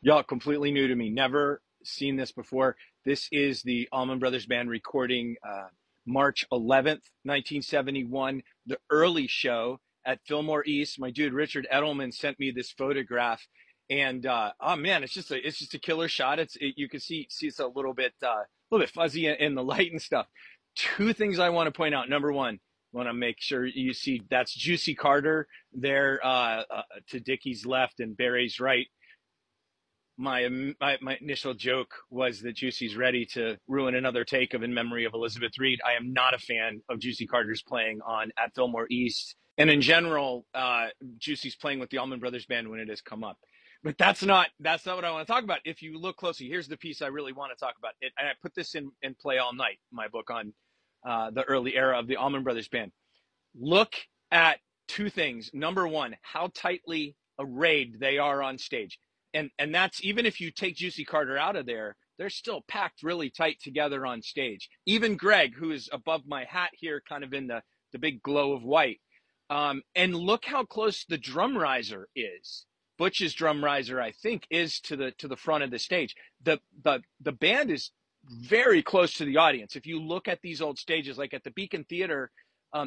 Y'all, completely new to me. Never seen this before. This is the Allman Brothers Band recording March 11th, 1971, the early show at Fillmore East. My dude Richard Edelman sent me this photograph, and oh man, it's just a killer shot. You can see it's a little bit fuzzy in the light and stuff. Two things I want to point out. Number one, I want to make sure you see that's Juicy Carter there to Dickie's left and Barry's right. My initial joke was that Juicy's ready to ruin another take of In Memory of Elizabeth Reed. I am not a fan of Juicy Carter's playing on At Fillmore East. And in general, Juicy's playing with the Allman Brothers Band when it has come up. But that's not what I want to talk about. If you look closely, here's the piece I really want to talk about. And I put this in Play All Night, my book on the early era of the Allman Brothers Band. Look at two things. Number one, how tightly arrayed they are on stage. And that's even if you take Juicy Carter out of there, they're still packed really tight together on stage. Even Greg, who is above my hat here, kind of in the big glow of white. And look how close the drum riser is. Butch's drum riser, I think, is to the front of the stage. The band is very close to the audience. If you look at these old stages, like at the Beacon Theater,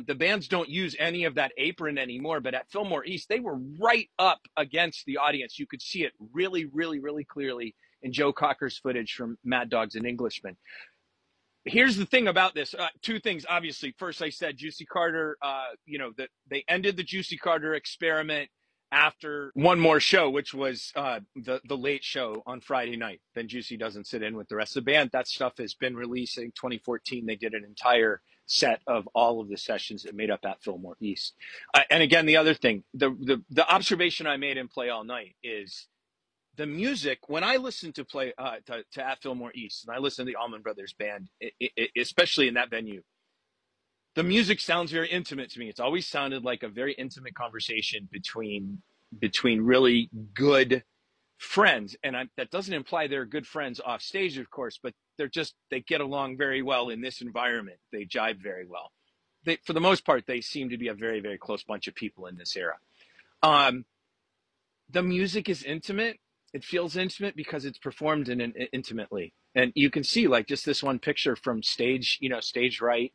the bands don't use any of that apron anymore, but at Fillmore East, they were right up against the audience. You could see it really, really, really clearly in Joe Cocker's footage from Mad Dogs and Englishmen. Here's the thing about this. Two things, obviously. First, I said Juicy Carter, that they ended the Juicy Carter experiment after one more show, which was the late show on Friday night. Then Juicy doesn't sit in with the rest of the band. That stuff has been released. In 2014, they did an entire set of all of the sessions that made up At Fillmore East. And again, the other thing, the observation I made in Play All Night is the music. When I listen to At Fillmore East, and I listen to the Allman Brothers Band, especially in that venue, the music sounds very intimate to me. It's always sounded like a very intimate conversation between really good friends. And that doesn't imply they're good friends off stage, of course, but they get along very well in this environment. They jive very well. For the most part, they seem to be a very, very close bunch of people in this era. The music is intimate. It feels intimate because it's performed intimately. And you can see, like, just this one picture from stage right,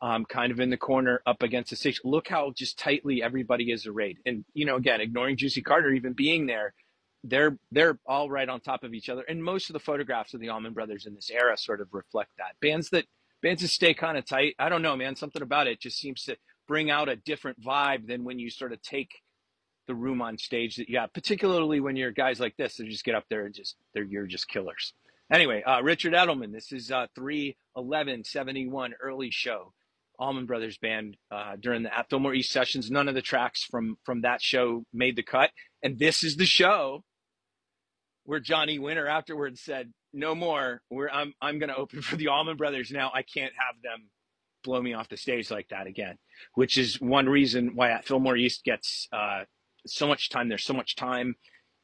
kind of in the corner up against the stage. Look how just tightly everybody is arrayed. And, again, ignoring Juicy Carter even being there, they're all right on top of each other. And most of the photographs of the Allman Brothers in this era sort of reflect that. Bands that stay kind of tight, I don't know, man, something about it just seems to bring out a different vibe than when you sort of take the room on stage that you have, particularly when you're guys like this that just get up there and you're just killers. Anyway, Richard Edelman, this is 3/11/71 early show. Allman Brothers Band during the At Fillmore East sessions. None of the tracks from that show made the cut. And this is the show where Johnny Winter afterwards said, no more. I'm going to open for the Allman Brothers now. I can't have them blow me off the stage like that again, which is one reason why At Fillmore East gets so much time. There's so much time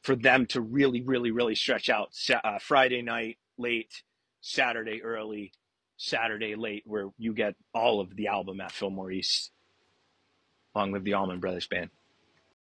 for them to really, really, really stretch out. Friday night late, Saturday early, Saturday late, where you get all of the album At Fillmore East. Long live the Allman Brothers Band.